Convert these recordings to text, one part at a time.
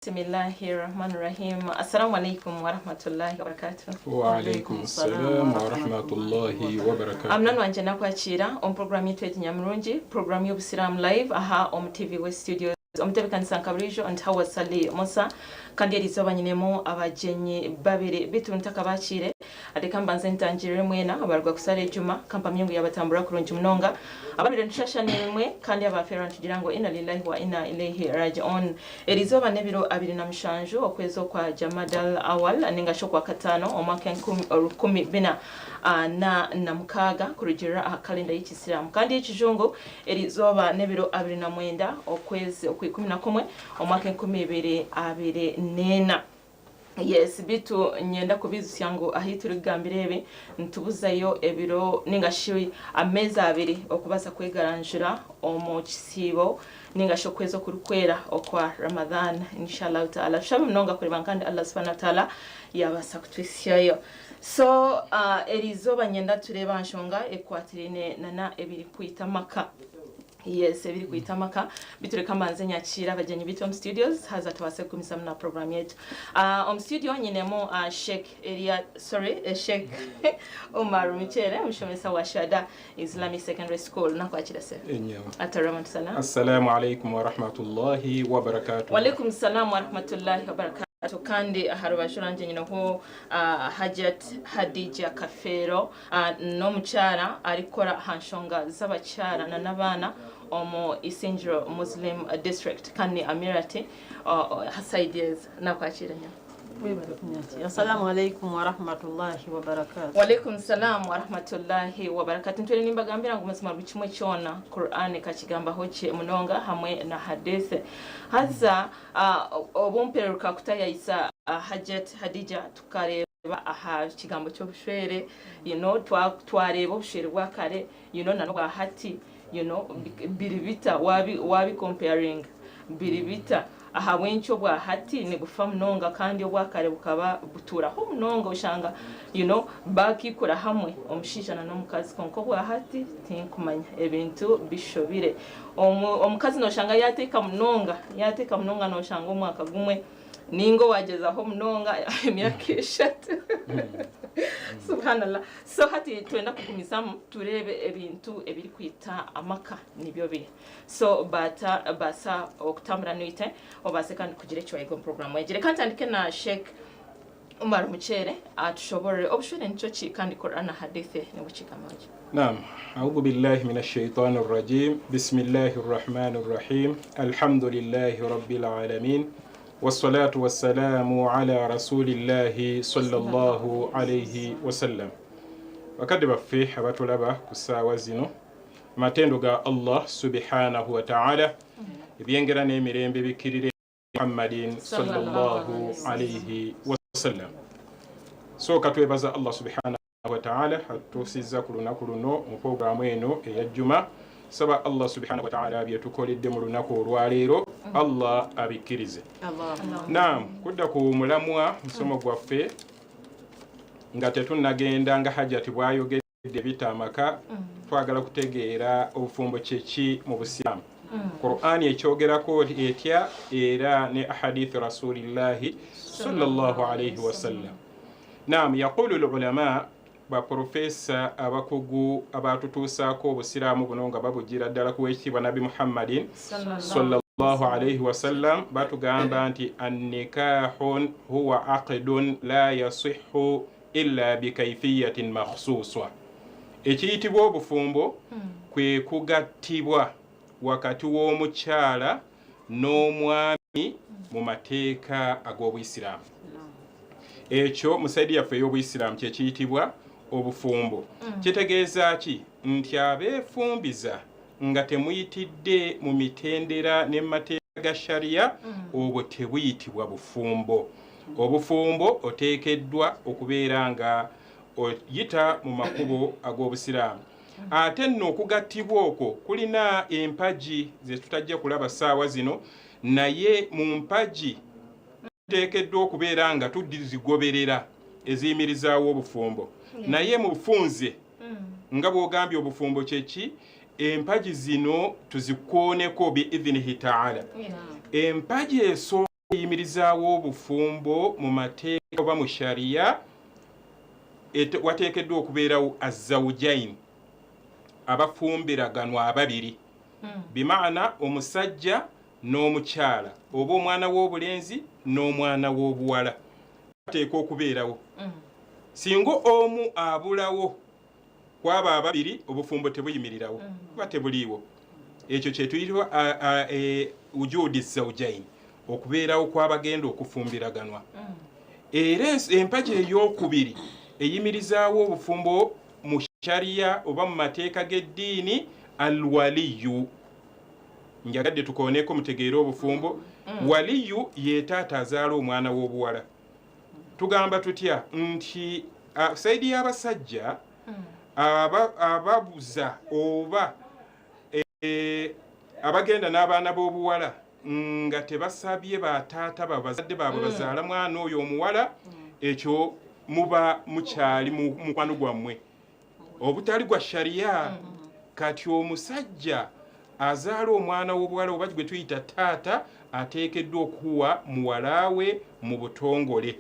Bismillahirrahmanirrahim. Assalamu alaikum wa rahmatullahi wa barakatuh. Wa alaikum assalam wa rahmatullahi wa barakatuh. Amnanu wanje nakwakira on program yetu y'Inyamurungi, program y'Obusiramu live aha on TV West Studios. Omutebekanisa Nkaburijo and Hawa Sali Musa kandi erizoba nyinemu abajenyi babiri bitu ntaka bakire adekamba nzentangire mwena abarwa kusale juma kampa myungu yabatambura kurunji munonga ababire nshasha nemwe kandi abafera ntugirango inna lillahi wa inna ilaihi raji'un. Erizoba nebiro 27 okwezo kwa Jamadal Awal ninga shokwa katano omwaka 10 bina na mukaga kurujira kalenda y'Ikisilamu kandi y'Ekijungu erizoba nebiro 29 okwezi okwi11 omwaka 2024. Yes, bitu nyenda kubizu yangu ahiturigambirebe ntubuzayo ebiro ningashiwi ameza abiri okubaza kwegaranjira omu kisibo ningasho kwezo kurukwera okwa Ramadan inshallah taala shamu mnonga kuri kandi Allah subhanahu wa taala yabasa kutwisyayo. So erizoba nyenda tureba nshonga ekwatirine nana ebiri kwita maka. Yes, ebiri kwita maka bitureka manze nyakira abajenyi bitu om studios haza tubase kumisam na program yetu. Studio nyinemo Sheikh Sheikh Omar Michere mshomesa wa Shada Islamic Secondary School na kwakira se. Ataramu salam. Assalamu alaikum wa rahmatullahi wa barakatuh. Wa alaikum salam wa rahmatullahi wa barakatuh. Kandi harubashuranje nyina ho Hajat Hadija Kafero no mucyara arikora hanshonga z'abacyara na nabana omo Isinjiro Muslim District kandi Amirati Hasaidiz nakwakiranya. Assalamu alaikum wa rahmatullahi wa barakatuh. Wa alaikum salam wa rahmatullahi wa barakatuh. Ntwele nimbagambira ngo masima bichimwe cyona Qur'an kachigamba hoche munonga hamwe na hadith haza obumperuka kutaya isa Hajat Hadija tukareba aha kigambo cyo bushwere twareba obushwere bwa kare nano bwa hati biribita wabi comparing biribita aha wencho bwa hati ni gufa mnonga kandi obwakare bukaba butura ho mnonga ushanga bakikura hamwe omushishana n'omukazi konko bwa hati tinkumanya ebintu bishobire omukazi no shanga yateka mnonga no shanga omwaka gumwe ningo wageza ho mnonga emyaka eshatu. Subhanallah. So hati twenda kukumisamu turebe ebintu ebiri kwita amaka nibyo bi. So basa okutambura noite obase kandi kugire cyo ego program wegere kandi andike na Sheikh Omar Michere atushobore obushwere nico ki kandi Qur'an hadithi ni buchikamaje. Naam, a'udhu billahi minash shaitanir rajim. Bismillahir rahmanir rahim. Alhamdulillahi rabbil alamin. والصلاة والسلام على رسول الله صلى الله عليه وسلم. وكذب في حبات لبا كساوا زينو matendo ga Allah subhanahu wa ta'ala ebyengera n'emirembe bikirire Muhammadin sallallahu alayhi wa sallam. So katwebaza Allah subhanahu wa ta'ala atusiza ku lunaku luno mu programu eno eyajjuma saba Allah subhanahu wa ta'ala byetukoledde mu lunaku olwaleero Allah abikirize. Naam, kudda ku mulamwa musomo gwaffe nga tetunnagenda nga Hajati bwayogedde bitamaka twagala kutegeera obufumbo kyeki mu Busiramu. Qur'ani ekyogerako etya era ne ahadith Rasulillahi sallallahu alayhi wa sallam. Naam, yaqulu al-ulama ba profesa abakugu abatutusaako obusiramu buno nga babugira ddala ku wekitibwa Nabi Muhammadin sallallahu alayhi wa sallam batugamba nti an-nikahun huwa aqdun la yasihhu illa bikayfiyatin makhsuswa. Ekiyitibwa obufumbo kwe kugattibwa wakati w'omukyala n'omwami mu mateeka ag'Obuyisiramu. Ekyo musaidi yaffe ey'Obuyisiramu kye kiyitibwa obufumbo. Kitegeeza ki? Nti abeefumbiza nga temuyitidde mu mitendera n'emateeka ga sharia obwo tebuyitibwa bufumbo. Obufumbo oteekeddwa okubeera nga oyita mu makubo ag'Obusiraamu. Ate nno okugattibwa okwo kulina empaji ze tutajja kulaba ssaawa zino, naye mu mpaji tuteekeddwa okubeera nga tuzigoberera eziyimirizaawo obufumbo. Naye mu bufunze nga bw'ogambye obufumbo kyeki empaji zino tuzikooneko bi idhinihi ta'ala. Empaji eyimirizaawo obufumbo mu mateeka oba mu shariya wateekeddwa okubeerawo azawujaini abafumbiraganwa ababiri bimaana omusajja n'omukyala oba omwana w'obulenzi n'omwana w'obuwala bateeka okubeerawo singa omu abulawo kwaba ababiri obufumbo tebuyimirirawo kuba tebuliiwo ekyo kyetuyitibwa wujudi zawujaini okubeerawo kw'abagenda okufumbiraganwa era empagi ey'okubiri eyimirizaawo obufumbo mu shariya oba mu mateeka g'eddiini alwaliyu njagadde tukooneko mutegeera obufumbo waliyu ye taata azaala omwana w'obuwala tugamba tutya nti saidi y'abasajja ababuza oba abagenda n'abaana b'obuwala nga tebasabye bataata babazadde baabwe bazaala mwana oyo omuwala ekyo muba mukyali mukwano gwammwe obutali gwa shariya kati omusajja azaala omwana w'obuwala oba gwe tuyita taata ateekeddwa okuwa muwalawe mu butongole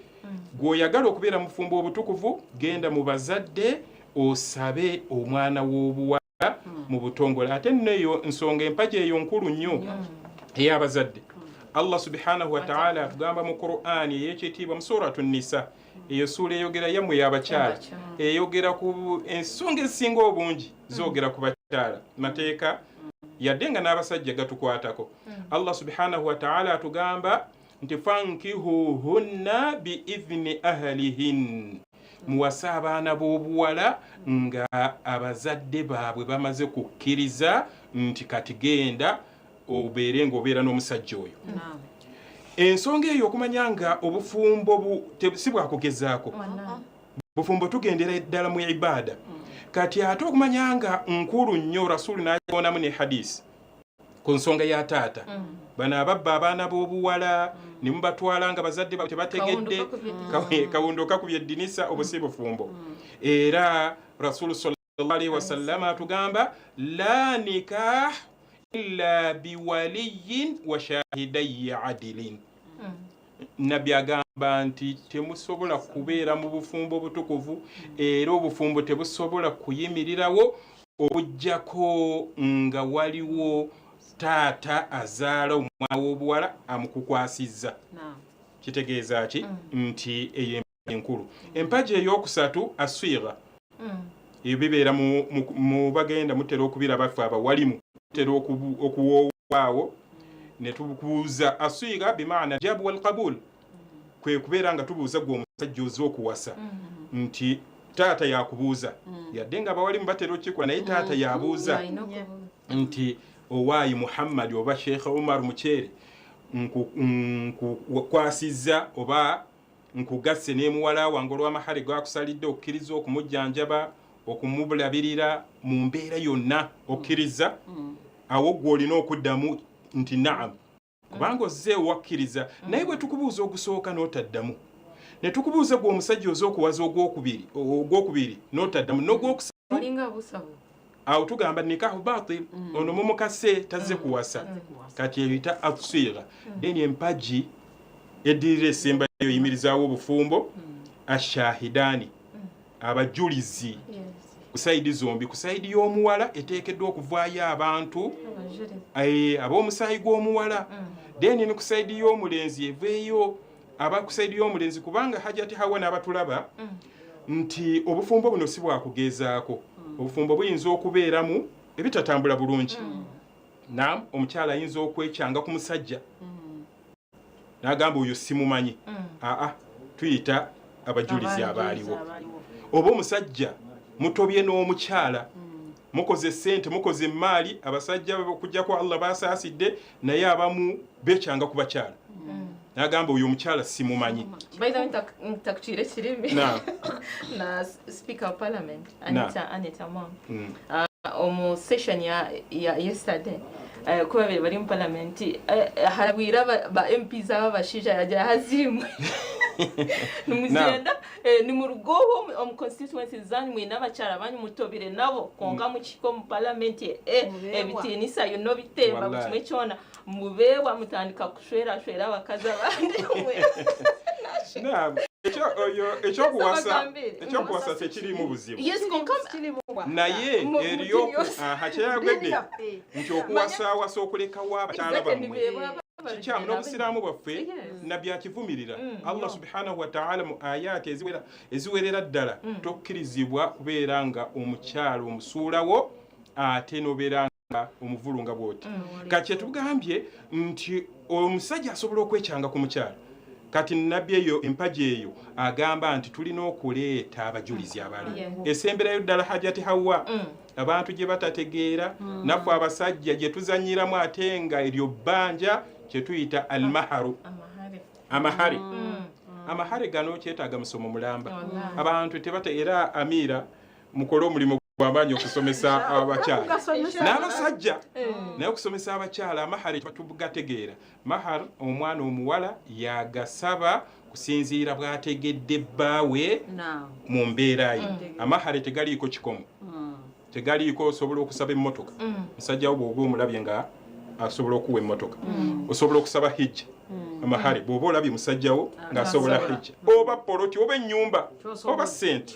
gw'oyagala okubeera mufumbo obutukuvu genda mu bazadde osabe omwana w'obuwala mu butongole ate nneeyo nsonga empaji eyo nkulu nnyo ey'abazadde Allah subhanahu wa ta'ala atugamba mu Qur'ani ey'ekitiibwa mu suratu Nisa eyo suula eyogera yammwe y'abakyala eyogera ku ensonga ezisinga obungi zoogera ku bakyala mateeka yadde nga n'abasajja gatukwatako Allah subhanahu wa ta'ala atugamba nti fankihuhunna biidhni ahlihin muwase abaana b'obuwala nga abazadde baabwe bamaze kukkiriza nti kati genda obeere ng'obeera n'omusajja oyo ensonga eyo okumanya nga obufumbo si bwakugezaako bufumbo tugendera eddala mu ibaada kati ate okumanya nga nkulu nnyo rasulu n'ayonamu ne hadisi ku nsonga ya taata bano ababba abaana b'obuwala ne mubatwala nga bazadde baabwe tebategedde kawundo kakubye eddinisa obo si bufumbo era rasulu sallallahu alaihi wasallam atugamba la nikah illa biwaliyin wa shahidayi adilin nabbi agamba nti temusobola kubeera mu bufumbo obutukuvu era obufumbo tebusobola kuyimirirawo okujjako nga waliwo taata azaala omwana w'obuwala amukukwasizza kitegeeza ki nti eyo enkulu empaji ey'okusatu aswira ebyo bibeera mu bagenda mutera okubiraba ffe abawalimu tera okuwoowaawo ne tubuuza aswira bimaana jabu wal qabul kwe kubeera nga tubuuza gwe omusajja oza okuwasa nti taata yakubuuza yadde nga abawalimu batera okikola naye taata yabuuza nti owaayi Muhammad oba Sheikh Umar Mukyere nkukwasizza oba nkugasse n'emuwala wange olw'amahale gwakusalidde okkiriza okumujjanjaba okumubulabirira mu mbeera yonna okkiriza awo gwe olina okuddamu nti naam kubanga ozze owakkiriza naye bwe tukubuuza ogusooka n'otaddamu ne tukubuuza gwe omusajja oza okuwaza ogwokubiri n'otaddamu n'ogwokusatu awo tugamba nikahu batil ono mumukase tazze kuwasa kati eyita aswira eni empaji eddirira esembayo eyimirizaawo obufumbo ashahidani abajulizi kusaidi zombi kusaidi y'omuwala eteekeddwa okuvaayo abantu ab'omusaayi gw'omuwala deni ne kusaidi y'omulenzi eveeyo abakusaidi y'omulenzi kubanga hajati hawa n'abatulaba nti obufumbo buno si bwakugezaako obufumbo buyinza okubeeramu ebitatambula bulungi naam omukyala ayinza okwekyanga ku musajja n'agamba oyo simumanyi tuyita abajulizi abaaliwo oba omusajja mutobye n'omukyala mukoze ssente mukoze emaali abasajja okujjako Allah basaasidde naye abamu beekyanga ku bakyala n'agamba oyo omukyala simumanyi ntakutire kirimi na speaker of parliament Anita Among omu session ya yesterday kuba bari mu parliament harabwira ba MPs aba bashija yagira hazimwe numuzenda ni mu rugoho mu constituency zanyu mwina abakyala banyu mutobire nabo konka mu kiko mu parliament ebitinisa yono bitemba mu kimwe kyona mubewa mutandika kushwera abakazi abandi ekyo kuwasa tekiri mu buzibu naye eriyo hakyayagedde nti okuwasawasa okulekawo abakyala bamwe kikyamu n'obusiraamu bwaffe nabyakivumirira Allah subhanahu wa ta'ala mu ayati eziwerera ddala tokkirizibwa kubeera nga omukyalo omusuulawo ate nobeera nga omuvulunga bwoti kati tugambye nti omusajja asobola okwekyanga ku mukyalo kati nabbi eyo empaji eyo agamba nti tulina okuleeta abajulizi abali esemberayo ddala hajati hawa abantu gye batategeera naffe abasajja gye tuzanyiramu ate nga eryo bbanja kyetuyita almaharu amahare gano kyetaaga musomo mulamba abantu tebata era amira mukole omulimu gw'amaanyi okusomesa abakyala n'abasajja naye okusomesa abakyala amahare tugategeera mahar omwana omuwala yagasaba kusinziira bw'ategedde bbaawe mu mbeera ye amahare tegaliiko kikomo tegaliiko osobola okusaba emmotoka musajja wo bw'oba omulabye nga asobola okuwa emmotoka osobola okusaba hijja amahare bw'oba olabye musajjawo ng'asobola hijja oba poloti oba ennyumba oba ssente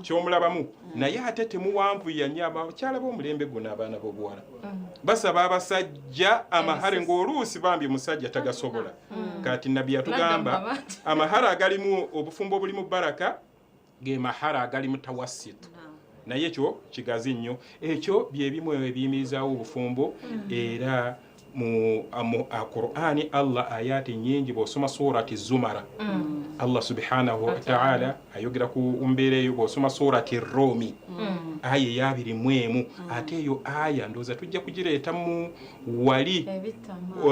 kyomulabamu naye ate temuwanvuya nnyo abakyala b'omulembe guno abaana b'obuwala basaba abasajja amahare ng'oluusi bambi musajja tagasobola kati nabbi yatugamba amahare agalimu obufumbo obulimu baraka ge mahare agalimu tawassitu naye ekyo kigazi nnyo ekyo byebimu ebiyimirizaawo obufumbo era mu Qur'ani Allah ayati nyingi bw'osoma surati Zumara Allah subhanahu wa ta'ala ayogera ku mbeera eyo bw'osoma surati Rumi aya yabiri mwemu ate eyo aya ndoza tujja kugireeta mu wali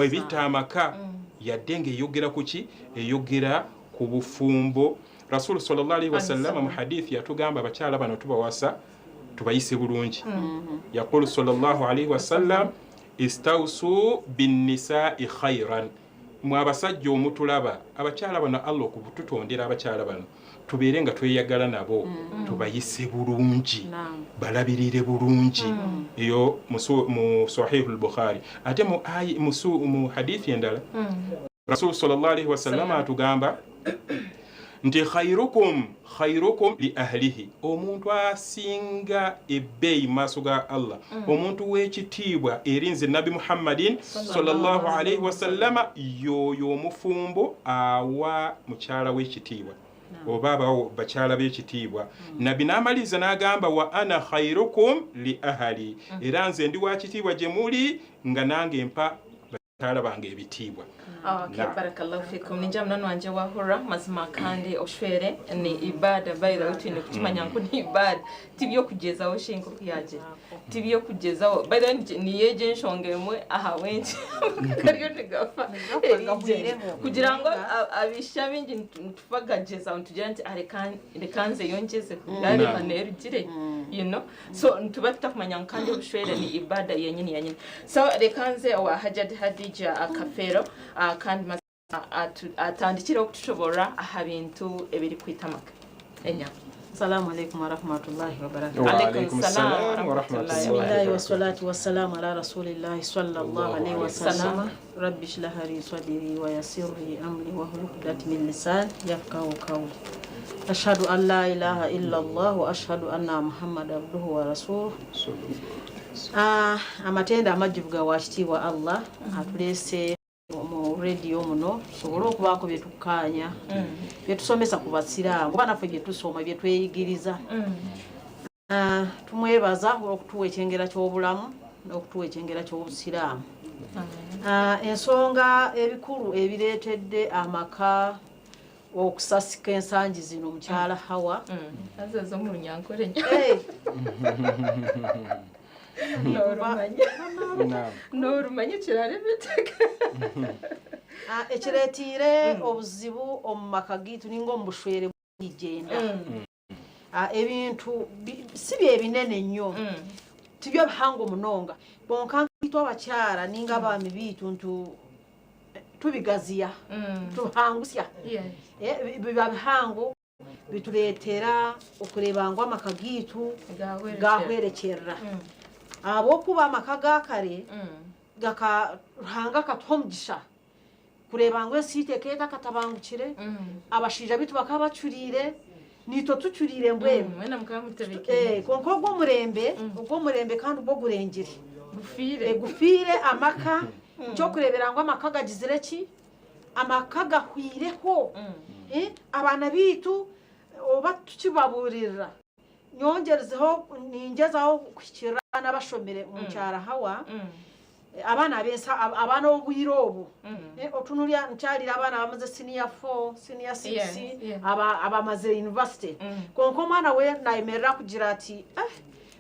ebitamaka yadde ng'eyogera ku ki eyogera ku bufumbo Rasul sallallahu alaihi wasallam mu hadithi yatugamba abakyala bano tubawasa tubayise bulungi yaqulu sallallahu alaihi wasallam istawsu bin nisa'i khairan mwabasajja omutulaba abakyala bano Allah okubututondera abakyala bano tubeere nga tweyagala nabo tubayise bulungi balabirire bulungi eyo mu sahih al-Bukhari ate mu hadithi endala Rasul sallallahu alaihi wasallam atugamba nti khairukum li ahlihi omuntu asinga ebbeeyi maaso ga Allah omuntu w'ekitiibwa erinze Nabi Muhammadin sallallahu alaihi wasallama yoyo omufumbo awa mukyala w'ekitiibwa oba abawo bakyala b'ekitiibwa Nabi n'amaliza n'agamba wa ana khairukum li ahli era nze ndi wa kitiibwa gye muli nga nange mpa bakyala bange ebitiibwa. Okay, barakallahu fikum. Ninja mnano wanje wahura mazima kandi oshwere ni ibada by the way twine kuchimanya ngo ni ibada tibyo kugeza wo shinko kuyaje tibyo kugeza wo by the way ni yeje nshongemwe aha wenje kariyo tegafa kugira ngo abisha bingi ntufagageza untujante arekanze yongeze kugare manero gire you know so ntuba tutakumanya kandi oshwere ni ibada yenyine so rekanze wa Hajjat Hadija akafero kandi atandikira okutushobora aha bintu ebiri kwitamaka enya. Assalamu alaikum wa rahmatullahi wa barakatuh. Wa alaikum assalam wa rahmatullahi. Bismillahi wa salatu wa salam ala rasulillahi sallallahu alaihi wa sallam. Rabbi shrah li sadri wa yassir li amri wa hlul 'uqdatan min lisani yafqahu qawli. Ashhadu an la ilaha illa Allah wa ashhadu anna Muhammadan abduhu wa rasuluhu. Amatenda amajivuga washitiwa Allah atulese mu radio muno sobola okubaako byetukkaanya byetusomesa ku basiraamu kuba naffe bye tusoma bye tweyigiriza tumwebaza okutuwa ekyengera ky'obulamu n'okutuwa ekyengera ky'obusiraamu ensonga ebikulu ebireetedde amaka okusasika ensangi zino mukyala Hawa azazo mu Runyankore Norumanya kirare biteka ekireetire obuzibu omu maka gitu ninga omubushwere bw'igenda ebintu si bye binene nnyo tibyo bihango munonga bonka nkitwa abakyala ninga abaami biitu ntu tubigaziya tuhangusya biba bihango bituletera okureba ngo amaka gitu gahwerekerera abo kuba amaka gakare gakahanga kathomugisha kureba ngo sitekeka katabangukire abashija bitu bakabacurire nito tucurire mbwemwe mwena mukamutebeke konko ubwo murembe kandi ubwo gurengire gufire amaka cyo kurebera ngo amaka gagizire ki amaka gahwireho abana bitu oba tukibaburira nyongerezeho ningezaho kukira n'abashomere mu cyara hawa abana besa abana obuyirobo otunulya nkyalira abana bamaze senior 4 senior 6 abamaze university konko mwana we nayimerera kugira ati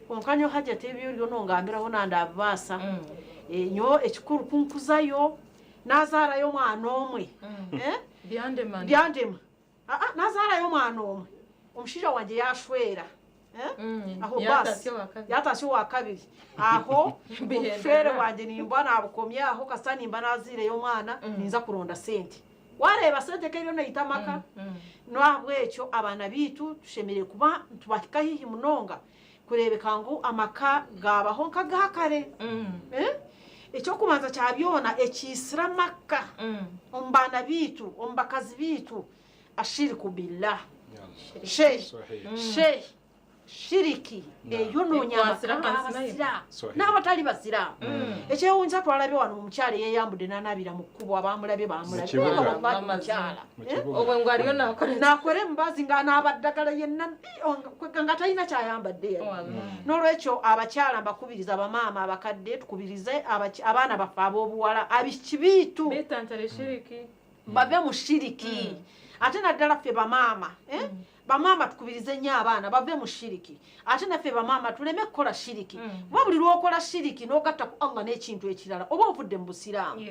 konkanyo haje tebyo nongambiraho nandabasa nyo ekikuru kunkuzayo nazarayo mwana omwe byandema nazarayo mwana omwe omushija wanje yashwera aho basi yatasyo wakabiri aho fere wanje nimba nabukomye aho kasani nimba nazire yo mwana ninza kuronda sente wareba sente kero nayitamaka no abwecho abana bitu tushemere kuba tubakika hihi munonga kurebeka ngo amaka gabaho nkagakare icyo kubanza cyabyona ekisramaka ombana bitu ombakazi bitu ashiriku billah shay shiriki eyo nonyamaka n'abatali basira ekyewunza twalabe wano mu mukyala yeyambude nanabira mu kkubo abamulabe bamulabe obwengo aliyo nakore mbazi nga n'abaddagala yenna nga talina kyayambadde n'olwekyo abakyala mbakubiriza abamaama abakadde tukubirize abaana baffe ab'obuwala abikibiitu bave mu shiriki ate naddala ffe bamaama bamama tukubirize nnyo abaana bave mu shiriki ate naffe bamama tuleme kukola shiriki buli lwokola shiriki n'ogatta ku Allah n'ekintu ekirala oba ovudde mu busiraamu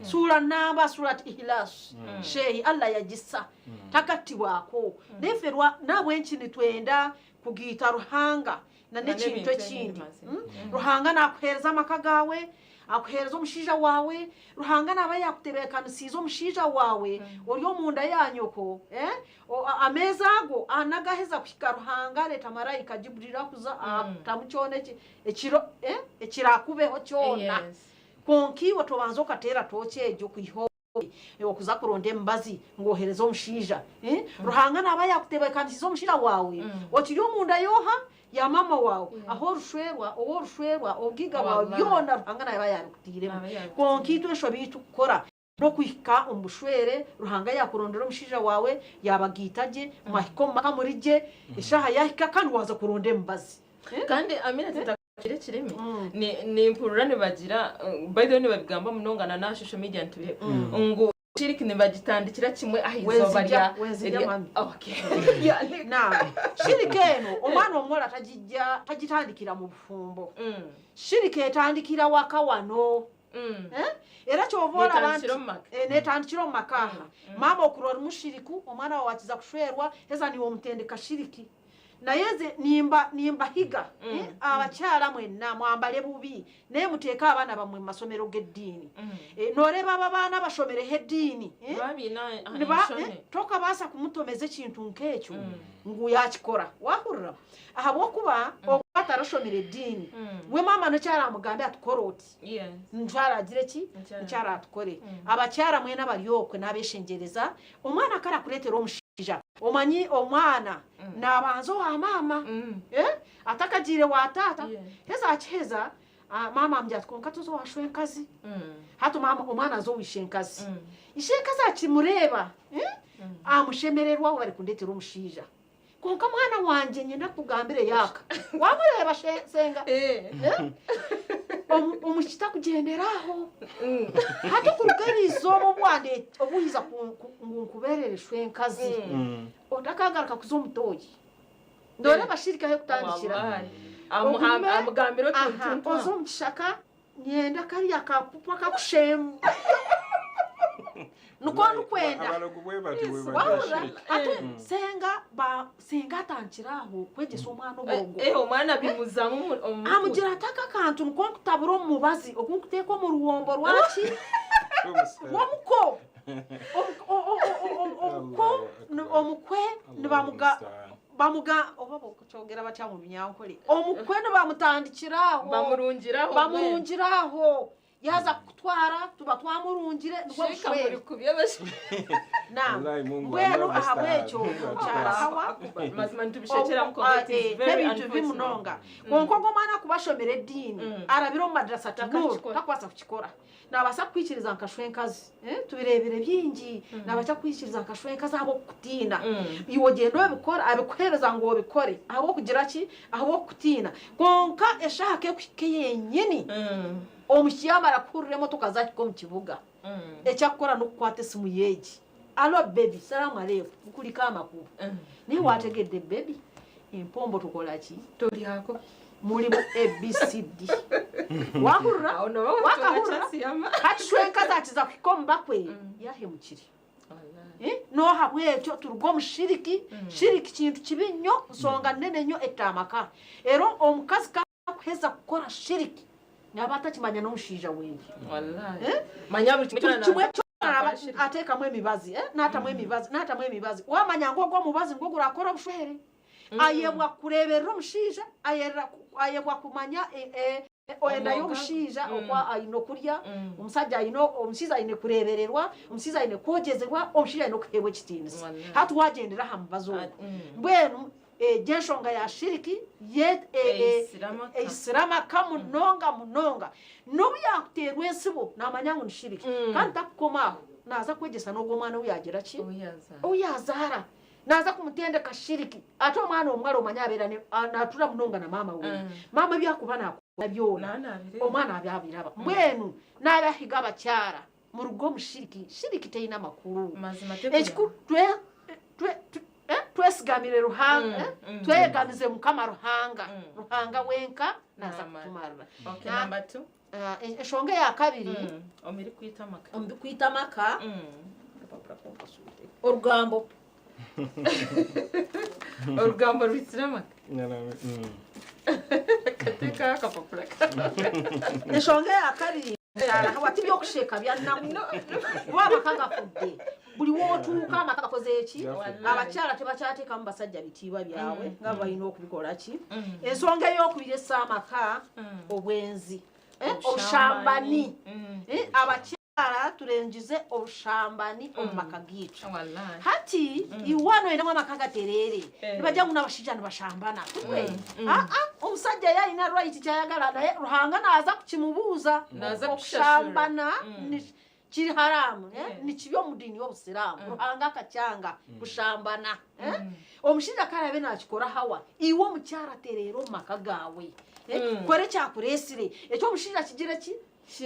sura namba surat ihlas shehi Allah yagissa takattibwako neffe nabwenkini twenda kugiyita ruhanga n'ekintu ekindi ruhanga nakuheereza amaka gawe akuheereza omushiija waawe ruhanga naba yakutebekanisiiza omushiija waawe oli omunda yanyoko ameeza ago anagaheza kuhika ruhanga leta marayika jiburira kuza tamukyona ekirakubeho kyona konkiwe tobanza okateera tooki egyo kuiho okuza kuronda embazi ng'ohereza omushiija ruhanga naba yakutebekanisiiza omushiija waawe okiri omunda yoha ya mama wawe aho rushwerwa ogiga wawe byona ruhanga naye bayaruktiremo konkitu esho bitu kukora no kuhika omushwere ruhanga yakurondera omushija wawe yabagitaje mahiko maka murije eshaha yahika kandi waza kuronda embazi kandi amina tutakire kireme ni impururane bagira by the way babigamba munongana na social media ntube ngo shiriki nibagitandikira kimwe ahizo barya okay shiriki eno omwana omuwala tagitandikira mu bufumbo shiriki etandikira waka wano era kyovola abantu netandikira mu makaha mama okurora mushiriku omwana wakiza kushwerwa eza niwo omutendeka shiriki nayeze nimba higa abakyala mwenna mwambale bubi naye muteeka abaana bamwe mu masomero g'eddiini noreba abaana bashomere heddiini toka baasa kumutomeza ekintu nk'ekyo ngu yakikora wahurira ahabwokuba okwata arashomera eddiini we maama nokyala amugambe atukore oti nkyala agire ki nkyala atukore abakyala mwena bali okwe n'abeshengereza omwana kale akuleetera omushija omanyi omwana nabanza wa mama atakagire wa tata heza akiheza mama amjya konka tuzo washwenkazi hatu mama omwana zo wishenkazi ishenkazi akimureba amushemererwa bari kundetera omushija konka mwana wanje nyenda kugambire yaka wamureba senga omushita kugenderaho hata kurugarizo obwande obuyiza kunkuberere shwenkazi otakagaruka kuzomutoyi ndore bashirika he kutandikira amugambiro tuntu ozo mshaka nyenda kari yakapupwa kakushemu nuko kwenda abalogo bwe bati bwe bashirika senga tankiraho kwegesa omwana obongo omwana bimuzamu amugira ataka kantu nuko kutabura omubazi okunteko mu ruwombo rwaki wamuko omukwe bamuga oba kuchogera batya mu binyankole omukwe ne bamutandikiraho bamurungiraho yaza kutwara tuba twamurungire mbwenu ahabwekyo mukyala hawa n'ebintu bimunonga konkogo mwana kubashomera eddiini arabira omu madrasa takwasa kukikora nabasa kwikiriza nkashwenkazi tubirebere byingi nabacha kwikiriza nkashwenkazi abo kutiina iwo gendo abikora abikuhereza ngo obikore abo kugira ki abo kutiina konka eshake kwikeyenyini omushyama arakururemo tukazakiko mu kibuga ecyakora no kwate simu yeji alo baby salamu alaykum ukulika amakuru ni wategedde baby empombo tukola ki toli hako muri mu ABCD wakurura wakahura kashwenka zakiza kwikomba kwe yahemukiri no habwekyo turugo mushiriki shiriki kintu kibinyo nsonga nene nyo etamaka ero omukazi kakuheza kukora shiriki nabata kimanya n'omushija wengi wallahi manya buli kimwe ateka mwe mibazi nata mwe mibazi wamanya ngo mubazi ngo gurakora bushwere ayebwa kureberera omushija ayebwa kumanya oyenda y'omushija okwa ayino kurya omusajja ayine kurebererwa omusija ayine kwogezerwa omushija ayine kuhebwa ekitiinisa hatu wagendera ha mubazi mbwenu jenshonga ya shiriki eisirama kamunonga nobu yakuterwa ensibo namanyangu ni shiriki kandi takukomaho naza kwegesa n'ogwo omwana uyagira ki uyazara naza kumutendeka shiriki ate omwana omwala omanya abeera natura munonga na mama we mama byakuba nakola byona omwana abyabiraba mbwenu n'abahiga abakyara mu rugo mu shiriki teyina makulu ekikulu twesigamire ruhanga twegamize mukama ruhanga wenka naza kutumarira okay number 2 eshonga ya kabiri omiri kwita maka orugambo rwisiramaka kateka kapapula eshonga ya kabiri hawati byokusheka byanamu wabakanga fudde buli wotuuka amaka koze eki abakyala tebakyateekamu basajja bitiibwa byawe nga balina okubikola ki ensonga ey'okubiri essaamaka obwenzi obushambani abakyala tulengize obushambani omu maka gitu hati iwano enamu amaka gaterere nibajja muna abashijja nibashambana omusajja yalina right kyayagala naye ruhanga naaza kukimubuuza okushambana kiri haramu ni kibyo mu dini y'obusiraamu ruhanga akacyanga kushambana omushijja karabe nakikora hawa iwe omukyala terero mu maka gawe kore kyakuresire ekyo omushijja kigira ki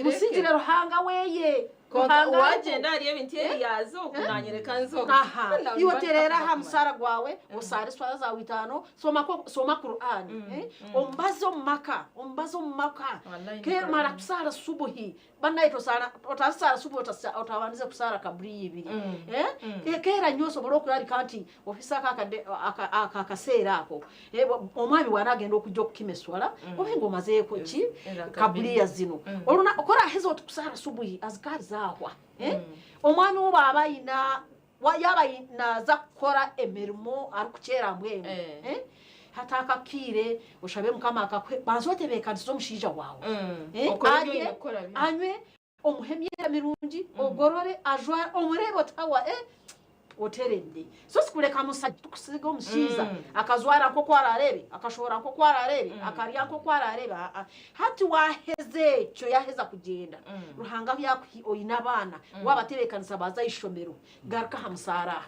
musingire ruhanga weye wagenda ari ebintu yazo kunanyereka nzoga iwe terera ha musara gwawe usare swala za 5 soma Qur'an ombazo maka ke mara kusara subuhi banaito sana otasara subuhi otawanze kusara kabri ibiri kera nyoso boloku ari kanti ofisa akakasera ako omwami wanagenda okujja okukimeswala obengo mazeko ki kabri yazino oluna okora hezo kusara subuhi azkari zahwa omwami wo baba yaba naza kukora emirimo ari kukyera mbwenu hata akakire oshabe mukama akakwe banzotebekaniza omushija wawe anywe omuhemyera mirungi ogorore ajwa omurebo tawa oterende so sikuleka musajja tukusiga omushiza akazwara nko kwararebe akashora nko kwararebe akarya nko kwararebe hati waheze cyo yaheza kugenda ruhanga yakwi oyina abana wabatebekanisa baza ishomero garuka hamsara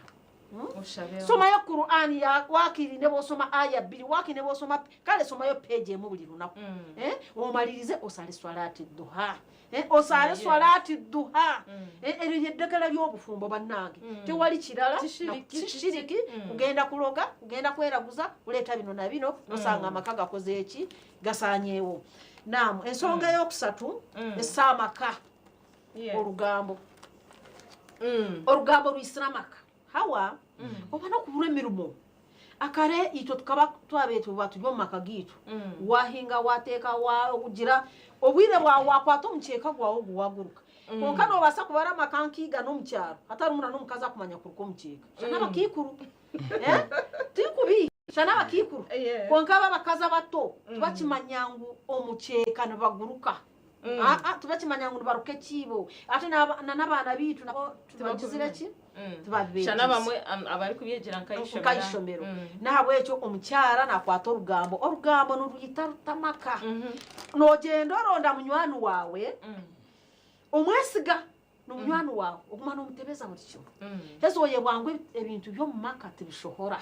soma yo Qur'an ya wakiri nebo soma aya 2 wakine bo soma kale soma yo page mu buli runako omalirize osale swalati duha osale swalati duha eri yeddagala by'obufumbo bannange tewali kirala kishiriki kugenda kuloga kugenda kweraguza kuleta bino na bino nosanga amaka gakoze eki gasanyewo namu ensonga y'okusatu esamaka orugambo rw'islamaka hawa obana kubura emirumo akare ito tukaba twabetu batujyo mu maka gitu wahinga wateka wa kugira obwire bwa wakwata omukyeka gwawo guwaguruka konka nobasa kubara amakankiga n'omukyaro atari umuna n'omukazi akumanya kuruka omukyeka shana bakikuru tikubi shana bakikuru konka abakazi abato tubakimanya ngu omukyeka nibaguruka tubakimanya ngu nibaruka ekibo ate n'abaana bitu nabo tubagizire ki shana bamwe abari kubyegera nkayishomero nahabwe ekyo omukyara nakwata orugambo nuruyita rutamaka nogenda oronda munywani wawe omwesiga n'omunywani wawe oguma n'omutebeza buli kimu ezoye bwangu ebintu by'omumaka tibishohora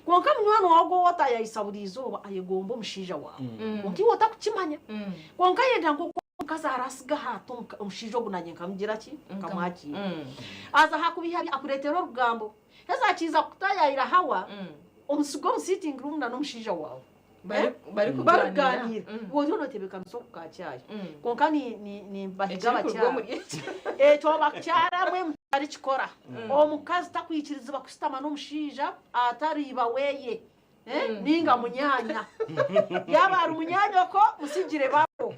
konka munywani wawe gwota yayisa buri izooba ayegomba omushiija wawe konka iwe otakukimanya konka yenda nko omukazi arasiga hato omushiija ogu nanye nkamugira ki nkamwakira aza hakubihabya akureetera orugambo eza akiza kutayayira hawa omusigo omusiting room na n'omushiija wawe bari kuganira wojo notebeka musoko kacyayo konka ni bahiga bacyara ekyo bakyara mwe mutari kikora omukazi takwikiriza bakusitama n'omushiija atariba weye ninga munyanya yabara umunyanya ko musigire babo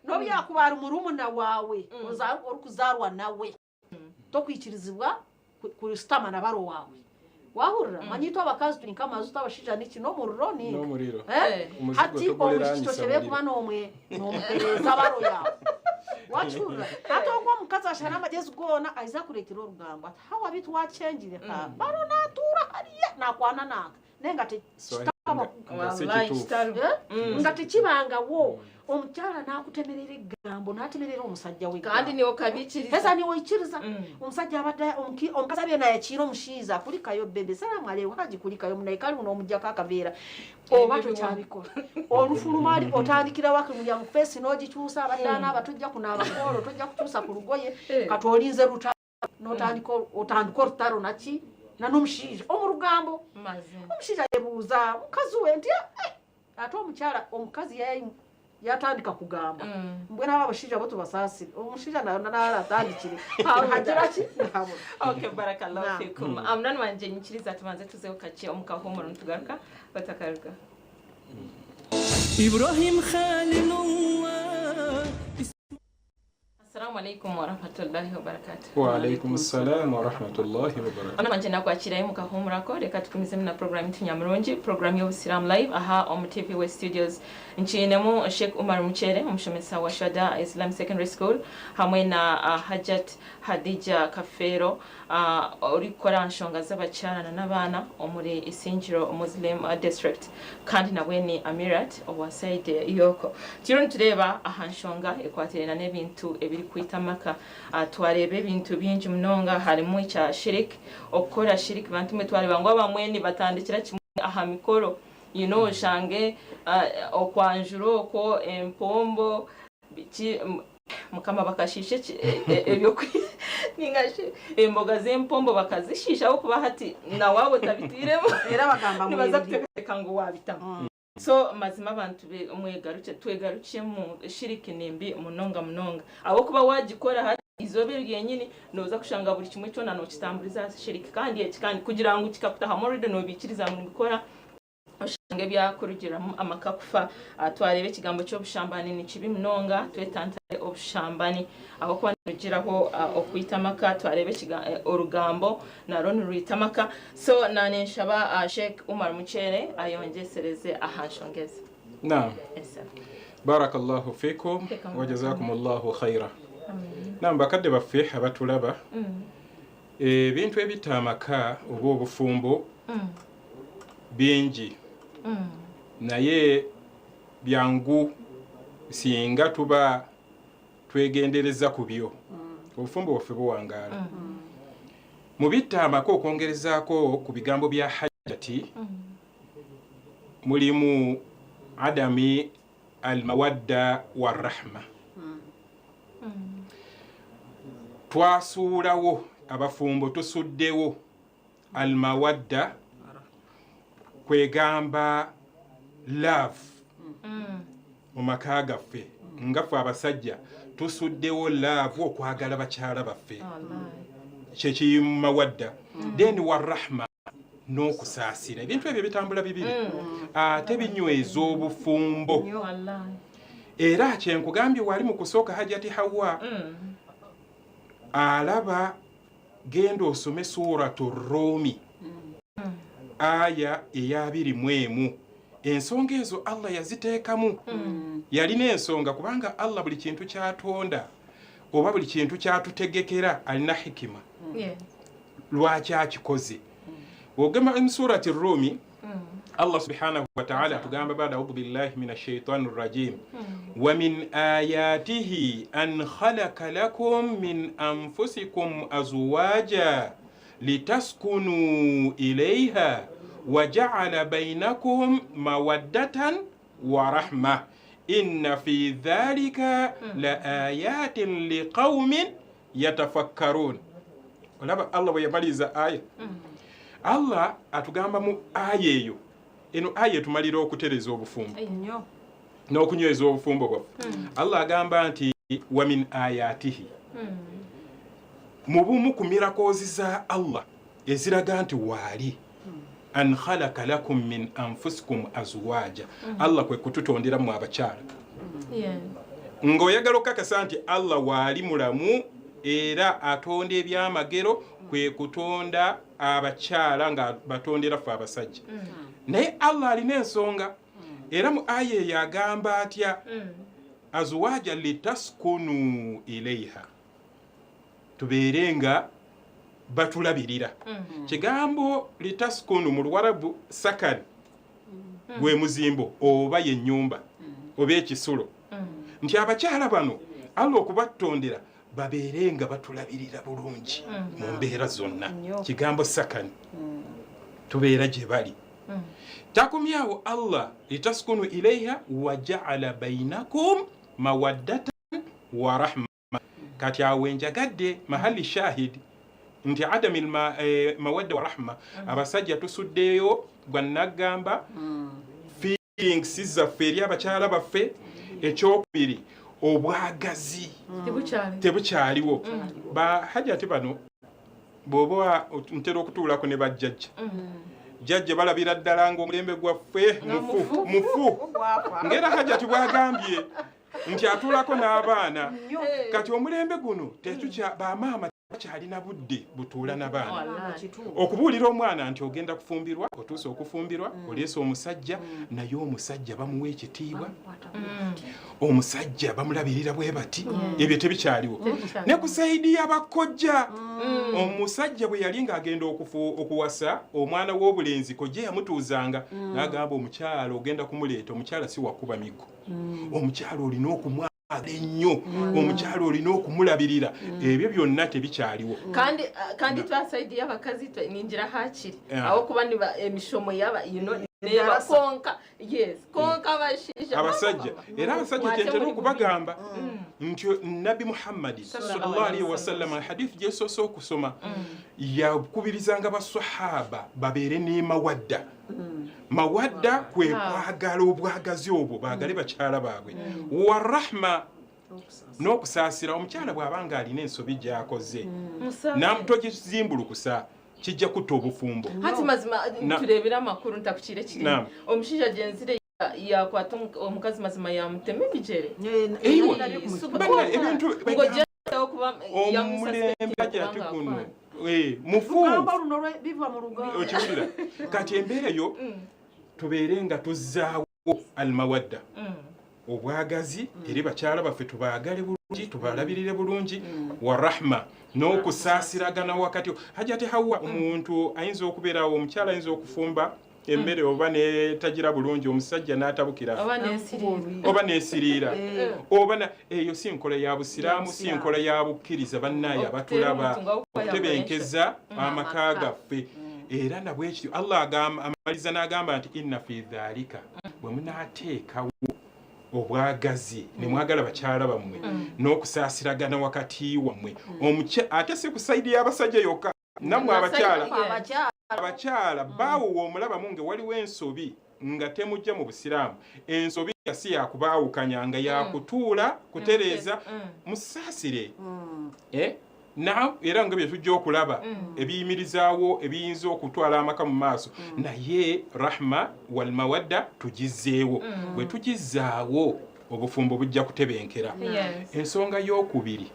no byakubara umurumuna wawe orukuzarwa nawe tokwikirizibwa kusitama na baro wawe wahurira manyito abakazi tunika mazuta abashija niki no muriro hati omushito chebe kuba nompereza baro yawe wachura atogwa mukazi ashana amagezi gona aiza kuretira urugamba hawa bitu wacengire ka baro natura hariya nakwana naka nengate ngate kibanga wo omukyala nakutemerera egambo natemerera omusajja we kandi niwo kabikiriza pesa niwo ikiriza omusajja abadde omukazi abye naye kiro mushiza kulikayo bebe salamu alayhi wakaji kulikayo munaikali uno omujjako akaveera oba tokyabikola olufulumali otandikira wake mulya mu face n'ogikyusa abaddaana abatujja kunaabakolo tojja kukyusa ku lugoye katolinze ruta n'otandika olutalo naki n'omushiija omurugambo omushiija yebuuza mukazi we nti ate omukyala omukazi yatandika kugamba mbwe n'abo abashiija bo tubasasire omushiija nala atandikire hagira ki okay barakallahu fikum amnani wanje nyikiriza tumanze tuzeho kake omukahumuro ntugaruka batakaruka Ibrahim Khalilullah. Assalamu alaikum wa rahmatullahi wa barakatuh. Wa alaikum assalam wa rahmatullahi wa barakatuh. Ana manje nakwakira mu kahumura ko reka tukumize na program tunyamurungi program yo Siram Live aha on TV West Studios nchinemo Sheikh Umar Muchere umushomesa wa Shada Islam Secondary School hamwe na Hajat Hadija Kafero urikora nshonga z'abacyarana n'abana omuri Isinjiro Muslim District kandi nawe ni Amirat owa side yoko tiro tureba aha nshonga ekwaterana n'ebintu ebiri kwitamaka twarebe ebintu byinji munonga harimo icya shirik okora shirik bantu metware bangwa bamweni batandikira kimwe aha mikoro shange okwanjuro ko empombo biki mukama bakashishe ebyo ningaje emboga z'empombo bakazishisha aho kuba hati na wabo tabitiremo era bagamba nibaza kutekeka ngo wabitamo so mazima abantu mwegaruke twegarukiye mu shiriki nimbi munonga abo kuba wagikora hati izobere yenyini noza kushanga buri kimwe cyo nano kitamburiza shiriki kandi kugira ngo kikakutaha moride no bikiriza mu bikora oshange byakurugira amakakufa twarebe kigambo cyo bushambani ni kibi munonga twetantare obushambani aho kwanugiraho okwitamaka twarebe orugambo na ronu ruitamaka so nanenshaba Sheikh Umar Muchere ayongesereze ahanshongeze naam barakallahu fikum wa jazakumullahu khaira naam bakadde baffe abatulaba ebintu ebitamaka obo obufumbo bingi naye byangu singa tuba twegendereza kubyo obufumbo bwaffe buwangaala mu bitamaka okwongerezaako ku bigambo bya hajjati mulimu adami almawadda warahma twasuulawo abafumbo tusuddewo almawadda kwegamba love mu maka gaffe ngaffe abasajja tusuddewo love okwagala bakyala baffe kyekirimu mawadda then warahma n'okusaasira ebintu ebyo bitambula bibiri ate binyweza obufumbo era kyenkugambye wali mu kusooka hajati Hawa alaba genda osome suratu Rumi aya eya 21 ensonga ezo Allah yaziteekamu yalina ensonga kubanga Allah buli kintu kyatonda oba buli kintu kyatutegekera alina hikima lwaki akikoze ogema mu surati Rumi Allah subhanahu wa ta'ala tugamba baada a'udhu billahi minash shaitanir rajim wa min ayatihi an khalaqa lakum min anfusikum azwaja litaskunu ilayha wa ja'ala bainakum mawaddatan wa rahma inna fi dhalika la ayatin liqaumin yatafakkarun. Olaba Allah bwe yamaliza aya Allah atugamba mu aya eyo eno aya tumalira okutereza obufumbo n'okunyweza obufumbo bwaffe. Allah agamba nti wa min ayatihi mu bumu ku miracles za Allah eziraga nti waali an khalaqa lakum min anfusikum azwaja Allah kwe kututondera mu abakyala ng'oyagala okukakasa nti Allah waali mulamu era atonda ebyamagero kwe kutonda abakyala nga batondera ffe abasajja naye Allah alina ensonga era mu aya yagamba atya azwaja litaskunu ilayha tubeerenga batulabirira kigambo litaskunu mu Luwarabu sakan gwe muzimbo oba ye nnyumba oba ekisulo nti abakyala bano Allah okubatondera babeerenga batulabirira bulungi mu mbeera zonna kigambo sakan tubeera gye bali takumyawo Allah litaskunu ilayha wa ja'ala bainakum mawaddatan wa rahma kati awo enjagadde mahali shahidi nti adami mawadda wa rahma abasajja tusuddeyo gwannagamba feelings zaffe eri abakyala baffe ekyokubiri obwagazi tebukyaliwo bahajati bano bw'oba ntera okutuulako ne bajjajja jajja balabira ddala ng'omulembe gwaffe mufu ngera hajati bwagambye nti atuulako n'abaana kati omulembe guno bamaama kyalina budde butuula n'abaana okubuulira omwana nti ogenda kufumbirwa otuuse okufumbirwa oleese omusajja naye omusajja bamuwa ekitiibwa omusajja bamulabirira bwe bati ebyo tebikyaliwo ne ku saidi y'abakojja omusajja bwe yali ng'agenda okuwasa omwana w'obulenzi kojja yamutuuzanga n'agamba omukyala ogenda kumuleeta omukyala si wakuba migo omukyala olina okumwa ennyo omukyalo olina okumulabirira ebyo byonna tebikyaliwo kandi twasaidi y'abakazi ninjira hakiri aho kuba emishomo yaba nebakonka konka abasajja era abasajja kyentera okubagamba nti Nabi Muhammadi sallallahu alaihi wasallam hadith gyesoose okusoma yakubirizanga basahaba babeere ne mawadda kwe kwagala obwagazi obwo bagale bakyala baabwe wa rahma n'okusaasira omukyala bw'abanga alina ensobi gy'akoze namutogizimbulukusa kijja kutta obufumbo hati mazima turebera amakuru ntakukire kiri omushaija genzire yakwata omukazi mazima yamutema ebijere ebintu omulembe ajati kuno mufu okiwulira kati embeera eyo tubeere nga tuzzaawo almawadda obwagazi eri bakyala baffe tubaagale bulungi tubalabirire bulungi wa rahma n'okusaasiragana wakati hajati Hawa omuntu ayinza okubeerawo omukyala ayinza okufumba emmere oba netagira bulungi omusajja n'atabukira oba nesiriira oba eyo si nkola ya busiraamu si nkola ya bukkiriza bannaye abatulaba okutebenkeza amaka gaffe era nabwekityo Allah amaliza n'agamba nti inna fi dhalika bwe munaateekawo obwagazi ne mwagala bakyala bammwe n'okusaasiragana wakati wammwe ate si ku saidi y'abasajja yokka nammwe abakyala baawo omulaba munge waliwo ensobi nga temujja mu busiraamu ensobi yasi yakubaawukanya nga yakutuula kutereeza musaasire era nga bye tujja okulaba ebiyimirizaawo ebiyinza okutwala amaka mu maaso naye rahma wal mawadda tugizzeewo bwe tugizaawo obufumbo bujja kutebenkera. Yes. Ensonga y'okubiri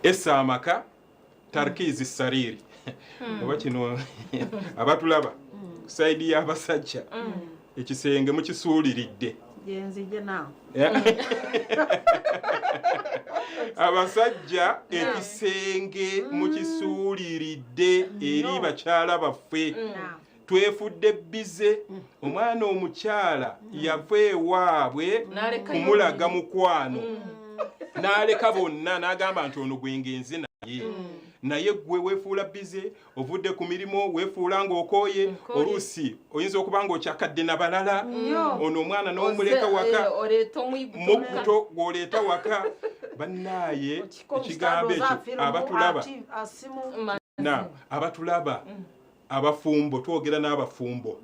essa amaka tarkizi sariri oba kino abatulaba saidi y'abasajja ekisenge mukisuuliridde Yenzije nawe. Abasajja ekisenge mukisuuliridde eri bakyala baffe twefudde bize omwana omukyala yava ewaabwe kumulaga mukwano n'aleka bonna n'agamba nti ono gwengenze naye gwe weefuula bize ovudde ku mirimu weefuula ng'okooye oluusi oyinza okuba ng'okyakadde nabalala ono omwana n'omuleka waka mukuto gw'oleeta waka bannaaye ekigambo ekyo abatulaba abafumbo twogera n'abafumbo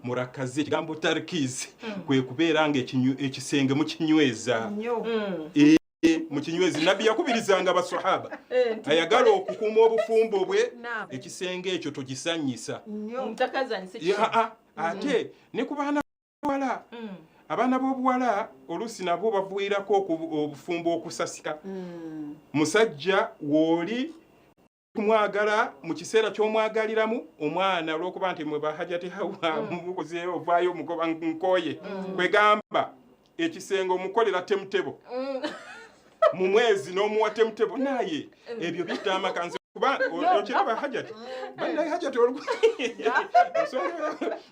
murakaze ekigambo tarkizi kwe kubeera nga ekisenge mukinyweza mukinywezi nabbi yakubirizanga abasahaba ayagala okukuuma obufumbo bwe ekisenge ekyo togisanyisa ate ne ku baana b'obuwala abaana b'obuwala oluusi nabo bavuirako obufumbo okusasika musajja w'oli kumwagala mu kiseera ky'omwagaliramu omwana olw'okuba nti mwe bahajati hawa mukoze ovaayo omugoba nkooye kwegamba ekisenge omukolera temutebo mu mwezi n'omuwa temutebo naye ebyo bitta amakanzi kuba okiraba hajati bannaye hajati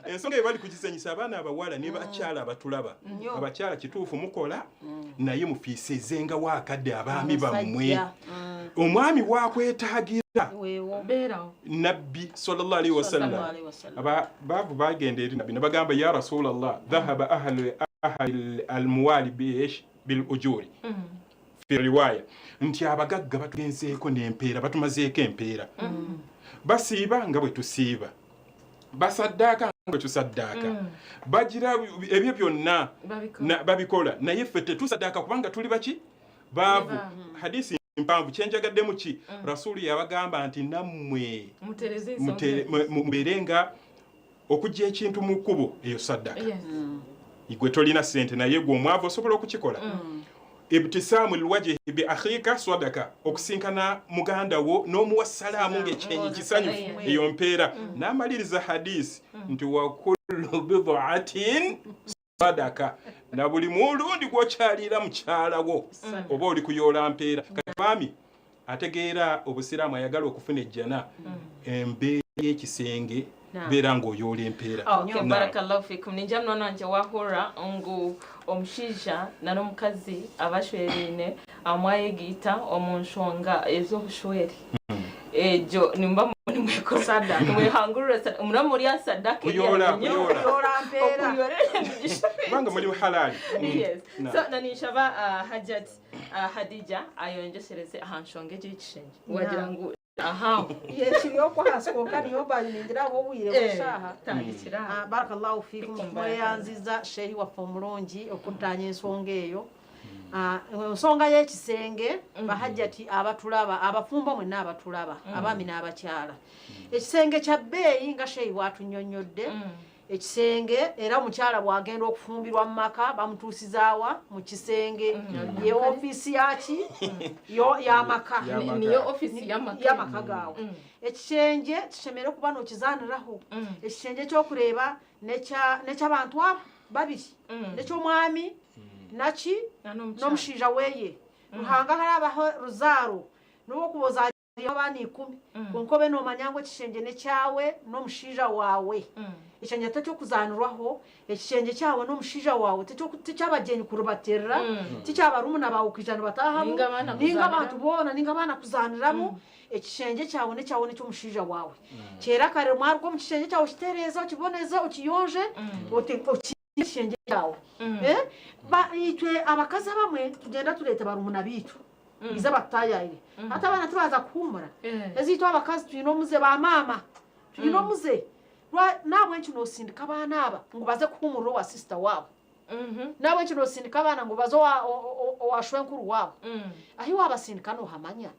ensonga ebali kugisanyisa abaana abawala ne bakyala abatulaba abakyala kituufu mukola naye mufiisezenga waakadde abaami bammwe omwami wakwetaagira nabbi sallallahu alaihi wasallam baavu bagenda eri nabbi ne bagamba ya rasulallah dhahaba ahli almuwali bil ujuri fi riwaya nti abagagga batugenzeeko n'empeera batumazeeko empeera basiiba nga bwe tusiiba basaddaaka nga bwe tusaddaaka bagira ebyo byonna babikola naye ffe tetusaddaaka kubanga tuli baki baavu hadisi mpanvu kyenjagaddemu ki rasulu yabagamba nti nammwe mubeerenga okujja ekintu mu kkubo eyo saddaaka igwe tolina ssente naye gwe omwavu osobola okukikola ibtisamu lwajhi bi akhika sadaka okusinkana muganda wo n'omuwa salaamu ng'ekyenyi kisanyufu eyo mpeera n'amaliriza hadisi nti wa kullu bid'atin sadaka na buli mulundi gwokyalira mukyala wo oba oli kuyoola mpeera kati mwami ategeera obusiraamu ayagala okufuna ejjana embeera y'ekisenge beera ng'oyoola empeera. Barakallahu fikum. Ninja mnono nje wahura ngu omushiija n'omukazi abashwerine amwayegita omunshonga ez'obushweri ejo nimba mwekosada mwehangurura muna muri asadaka kuyoola mpeera kubanga muri halali. Yes. So nanishaba Hajat Hadija ayonjeshereze ahanshonga egy'ekishenje wagira ngu yekiriyoko hasikoka niyo balingira obwire bushaha tandikira barakallahu fikum mweyanziza shehi waffe omulungi okutanya ensonga eyo ensonga y'ekisenge bahajjati abatulaba abafumbo mwenna abatulaba abaami n'abakyala ekisenge kya bbeeyi nga shehi bw'atunnyonnyodde ekisenge era omukyala bw'agenda okufumbirwa mu maka bamutuusizaawa mu kisenge ye ofiisi yaki y'amaka niyo ofiisi y'amaka gaawe ekisenge kishemere okuba n'okizaaniraho ekisenge ky'okureeba n'ekyabantu abo babiri n'eky'omwami naki n'omushiija weeye ruhanga harabaho ruzaaro n'okuboza abaana 10 kunkobe n'omanya ngu ekisenge n'ekyawe n'omushiija waawe ekisenge tekyokuzanirwaho ekisenge kyawe n'omushiija waawe tekyabagyenyi kurubaterera tikyabarumuna bawe kwijana batahamu ninga abantu boona ninga abaana kuzaniramu ekisenge kyawe n'ekyawe n'ekyomushiija waawe kyera kare mwarwo mu kisenge kyawe kitereeza okiboneza okiyonje ekisenge kyawe itwe abakazi abamwe tugenda tuleeta barumuna biitu iza batayayire hata abana tubaza kuhumura ezitwa abakazi tuyina omuze ba maama tuyina omuze nawe nkino osindika abaana aba ngo baze kuhumura wa sister wabo nawe nkino osindika abaana ngo baze owashwe nkuru wabo ahi wabasindika nohamanya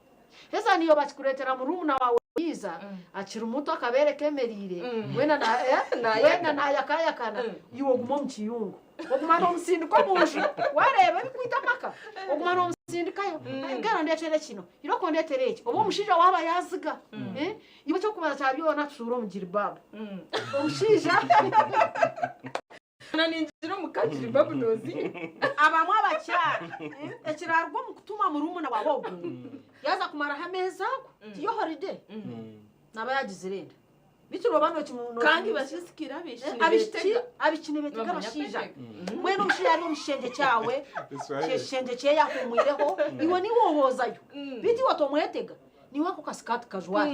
eza niyo bakikuleetera mu rumuna wawe yiza akiri muto akabeere kemerire wena nayakayakana iwe oguma mu kiyungu ogumana omusindiko munju wareba bikwita maka ogumana omusindikayo ngana ndetere kino iroko ndetere iki obo omushija waba yaziga ibo cyo kubaza cyabyona tusuro mu jilbab omushija ninjira mu kajilbab nozi abamwe abacyara ekirarwo mu kutuma mu rumuna wawo yaza kumara hameza yo holiday naba yagize renda bitiro bano kimuno kandi bashisikira bishine abikine betega bashija mwe no mushija ari umushenge cyawe cyeshenge cye yahumwireho iwe ni wohozayo biti watomwetega ni wako kaskati kajwa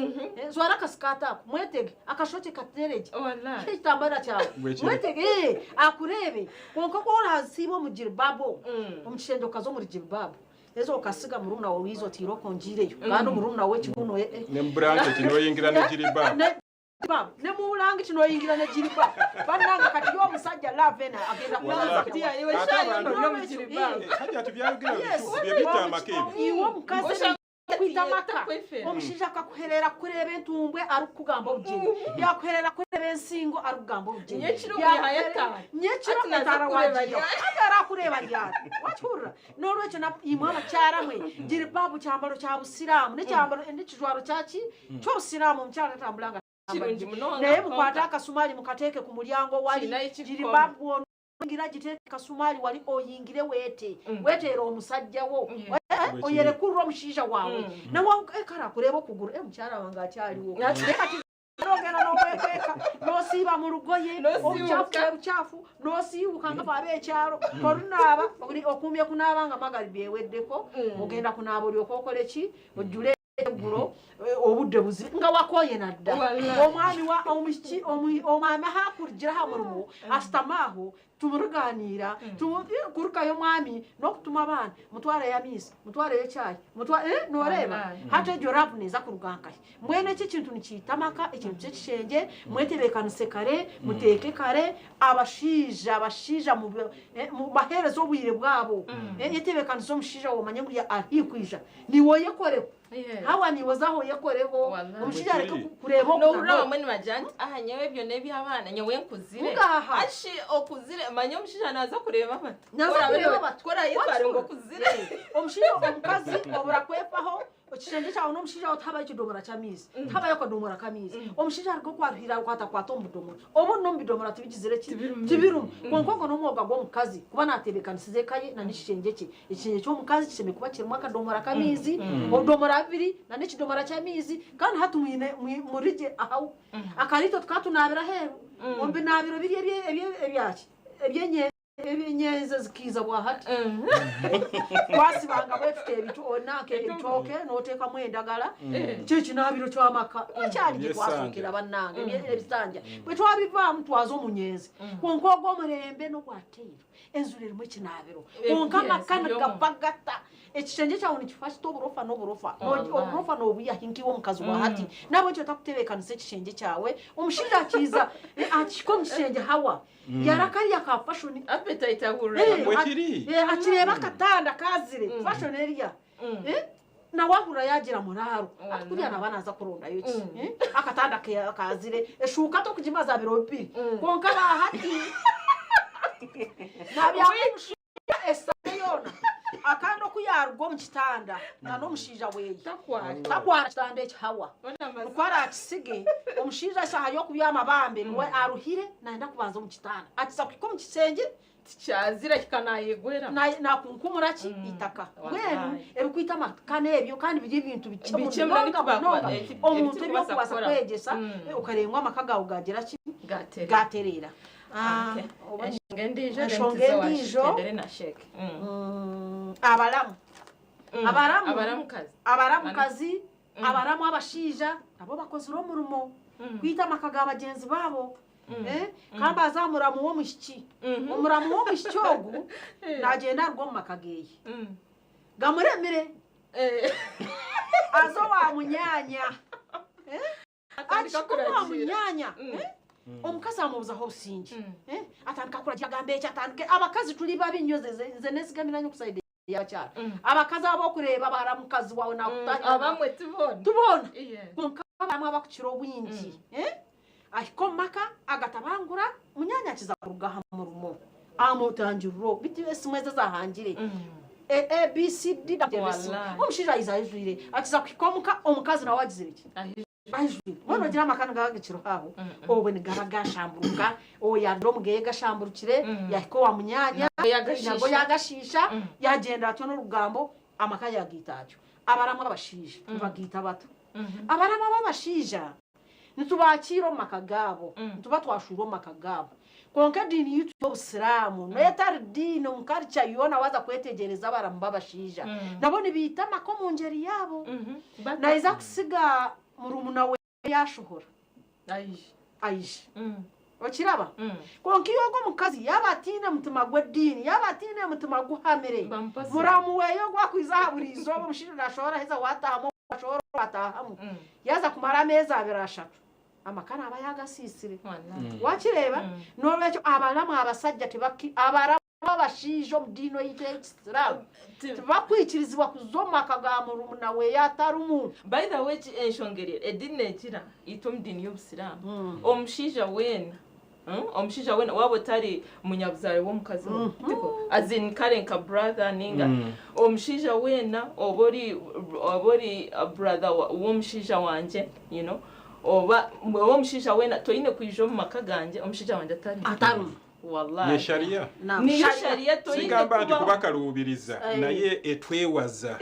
zwara kaskata mwetege akashoti katereje wallahi kitambara cyawe mwetege akurebe konko ko hasibo mu jilbabo umushenge kazo muri jilbabo ezo ukasiga murumuna wawe izo tiro konjireyo kandi murumuna we kibuno ne mbranche kino yingira ne jilbabo ne mulangi kino yingira ne jilbabo bananga kati yo musajja lavena agenda kulanza kutia iwe shayo no mu jilbabo hajya tubyagira bitama kebi iwo mukaze kwita maka omushija akakuherera kureba entumbwe arukugamba ujye yakuherera kureba ensingo arukugamba ujye nyekiro yahayata nyekiro natara waje atara kureba ryari wachura noro cyo imwana cyaramwe giri babu cyambaro cya busiramu ne cyambaro ende kijwaro cyaci cyo busiramu mcyara tambulanga naye mukwata akasumali mukateke ku mulyango wali giri babu ngira giteke kasumali wali oyingire wetero omusajja wo oyere kurro mushija wawe na wa ekara kureba kuguru mucyara wanga cyariwo kati nogena no kweka no siba mu rugoye ochafu no sibuka nga babe cyaro korunaba okumye kunabanga magalibe weddeko ogenda kunaba oli okokoleki ojule guro obudde buzi nga wakoye nadda omwami wa omuchi omwami hakurgira hamurumu astamaho tumuruganira kuruka yo mwami no kutuma abana mutwara ya misi mutwara yo cyayi noreba hate jorabu neza kurugankaye mwene iki kintu nikitamaka ikintu cy'ikishenge mwetebekanuse kare muteke kare abashija mu baherezo bwire bwabo yetebekanuse umushija wo manye muri ahikwija niwoye kore hawa niwozaho yakoreho umushija ariko kureba no urawa mwene majani ahanyewe byo nebi abana nyewe nkuzire ashi okuzire manye umushija naza kureba bata twara yitware ngo kuzire umushija omukazi obura kwepaho okishenge cyawo no mushija otaba ikidomora cyamizi taba yako domora kamizi omushija ariko kwaruhira kwata kwatomba domora obo no mbidomora tibigizire tibirum konko no mwoga gwo mukazi kuba natebekanisize kaye na nishenge cye ikishenge cyo mukazi kisheme kuba kirimo akadomora kamizi odomora abiri na nikidomora cyamizi kandi hatumwine murije aho akarito twatunabira heru ombe nabiro biri ebyaki ebyenyeze zikiza bwahati kwasibanga bwefite ebitu onake ebitoke noteka mwendagala kiki nabiro kyamaka cyali gikwasukira bannange ebisanja bwe twabiva mutwazo munyenzi konkogo murembe no kwatero enzulire mu kinabiro konka makana gapagata ekishenge cyawo nikifashito oburofa oburofa nobuya hinkiwo mukazi bwahati nabo cyo takutebekanise ekishenge cyawe omushinja kiza akiko mukishenge hawa yarakari yaka fashion appetite ahura akireba katanda kazire fashion area na wahura yagira muraro aturiya nabanaza kuronda yoki akatanda kazire eshuka to kujimaza biropi konka bahati nabya esayona akando kuyarwo mu kitanda na no mushija weyi takwara kitanda hawa ukwara kisige omushija saha yo kubyama bambe niwe aruhire naenda kubanza mu kitanda atisa kuko mu kisenge cyazira kikanayegwera na kunkumura ki itaka gwenu ebikwita makane ebyo kandi biri ibintu bikemura n'ikubakwa omuntu byo kubasa kwegesa ukarengwa amakaga ugagera ki gaterera ngendijo na sheke abaramukazi abaramu abashija abo bakoze urumo kwita amakaga abagenzi babo kamba azamura mu wo mushiki umuramu wo mushyogu nagenda rwo mu makageye gamuremere azo wa munyanya atandika munyanya omukazi amubuza ho singi atandika kuragira gambe cyatandike abakazi turi babinyoze nesigamiranye kusaide yacyara abakazi abo kureba baramukazi wawe nakutanya abamwe tubona konka bamwe abakukiro bwingi ahiko maka agatabangura munyanya kiza kurugaha mu rumo amutanjuro biti esimweze zahangire ABCD dabyebesu omushira izayizwire atiza kwikomuka omukazi nawe agizire iki ayizwire mwana gira amakana gagiciro haho obwe ni garagashamburuka oyadro mugeye gashamburukire yahiko wa munyanya nago yagashisha yagenda atyo n'urugambo amakaya yagitacyo abaramwa abashije bagita bato abaramwa babashija nitubakiro makagabo nituba twashuro makagabo konka dini yitu y'Obusiramu netari dini omukarcha yona waza kwetegereza abaramwa babashija nabo nibita mako mu ngeri yabo naiza kusiga murumuna we yashohora aish okiraba konka yogo mukazi yabatine mutima gwe dini yabatine mutima guhamere muramu weyo gwakwiza haburizo omushira nashora heza watahamo ashora watahamu yaza kumara amezi abiri ashatu amakana aba yagasisire wakireba nolwekyo abalamu abasajja tebaki abaramu babashijo mudino y'Islam tebakwikirizibwa kuzoma akagamuru nawe yatarumu. By the way enshongere edine ekira ito mudini y'Obusiramu omushija wena omushija wena wabo tari munyabuzare wo mukazi tiko azin karenka brother ninga omushija wena obori brother wo mushija wanje you know oba omushija wena toine kwijo mu makaganje omushija wanje atari wallahi ye sharia ni sharia toine sigamba ndi kubakalubiriza naye etwewaza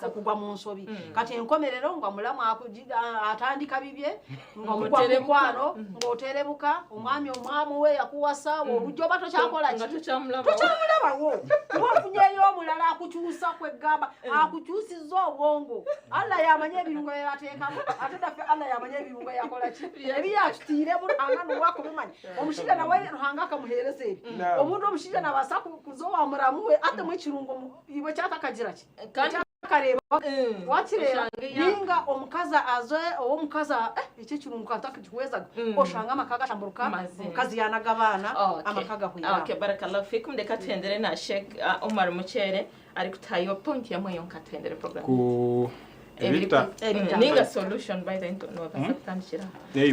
okugwa mu nsobi kati enkomerero ngo mulamu akujiga atandika bibye ngo mutelekwano ngo oterebuka omwami we yakuwasa obujo bato kyakola tukyamulaba wo wafunyeyo omulala akukyusa kwegamba akukyusiza obwongo Allah yamanye ebirungo yateekamu ate dafe Allah yamanye ebirungo yakola ki ebiyatire mu angano wako bimanyi omushija nawe ruhanga akamuhereze omuntu omushija nabasa kuzowa muramuwe ate mu kirungo iwe cyatakagira ki kareba wakireba ninga omukaza azoe omukaza iki kirungo kantakiweza oshanga amakaga shamburuka omukazi yanagabana amakaga huya. Okay, barakallahu fikum de katendere na Sheikh Omar Muchere ari kutayo point ya moyo katendere program ku ebita ninga solution by the no basatanshira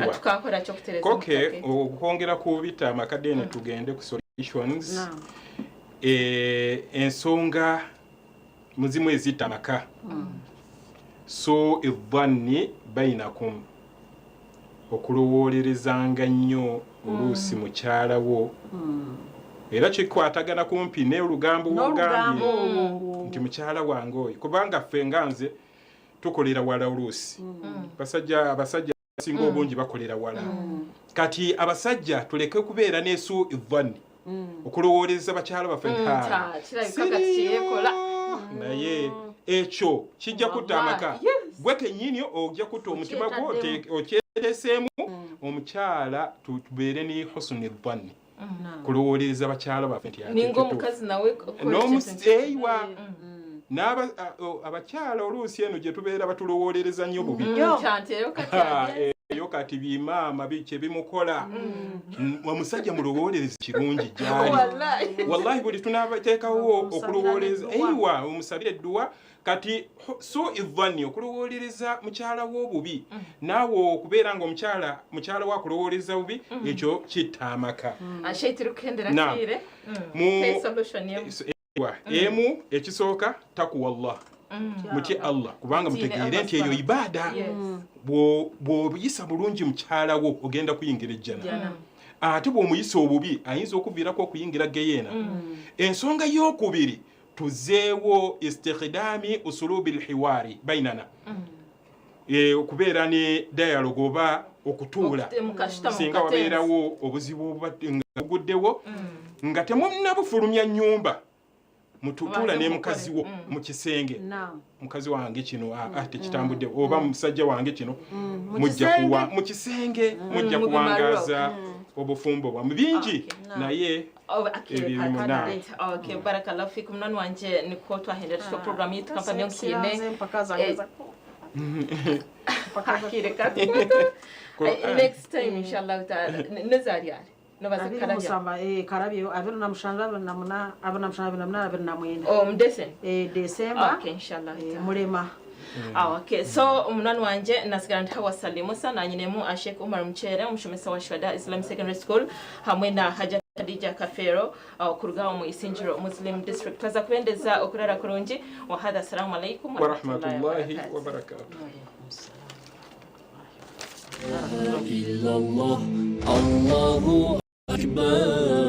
atukakora cyo kutereza okay okongera ku bita amakadene tugende ku solutions ensonga muzimu ezitamaka so idhanni bainakum okulowolerezanga nnyo oluusi mukyala wo era kikwatagana kumpi ne olugambo wogambye nti mukyala wange oyo kubanga ffe nganze tukolera wala oluusi abasajja singa obungi bakolera wala kati abasajja tuleke kubeera nesu idhanni okulowooleza bakyala baffe naye ekyo kijja kutta amaka gwe kennyini ojja kutta omutima gwo okyeteseemu omukyala tubeere ne husni dhanni kulowooleza bakyala baffe nti ninga omukazi nawe n'omuseiwa abakyala oluusi eno gye tubeera batulowooleza nnyo bubi eyo kati bimaama bikye bimukola omusajja mulowooleze kirungi gyali wallahi buli tunaabateekawo okulowooleza eiwa omusabire edduwa kati so idhanni okulowooleza mukyala w'obubi naawe okubeera nga mukyala wakulowooleza bubi ekyo kitta amaka emu ekisooka takuwa Allah muti Allah kubanga mutegeere nti eyo ibada bw'obuyisa bulungi mukyala wo ogenda kuyingira ejjana ate bw'omuyisa obubi ayinza okuviirako okuyingira geyeena ensonga y'okubiri tuzeewo istikhdami usulubi lhiwaari bainana okubeera ne dialogue oba okutuula singa wabeerawo obuzibu nga buguddewo nga temunabufulumya nnyumba mututuula ne mukazi wo mu kisenge mukazi wange kino tekitambudde oba musajja wange kino mujja kuwa mu kisenge mujja kuwangaaza obufumbo bwa bingi naye okay barakallahu fikum nan wanje niko twahendera to program yetu kampani yonsine next time inshallah nazariya karabyo abiri na mushanga namuna abana mushanga namuna abiri na mwenda December December okay inshallah mulema Okay, so umunani wanje nasigara ntawasalimu sana nyinemu Sheikh Umar Mchere umushomesa wa Shwada Islamic Secondary School hamwe na Haja Khadija Kafero kurugaho mu Isinjiro Muslim District twaza kubendeza okurara kurungi wa hadha assalamu alaikum wa rahmatullahi wa barakatuh. Allahu Akbar.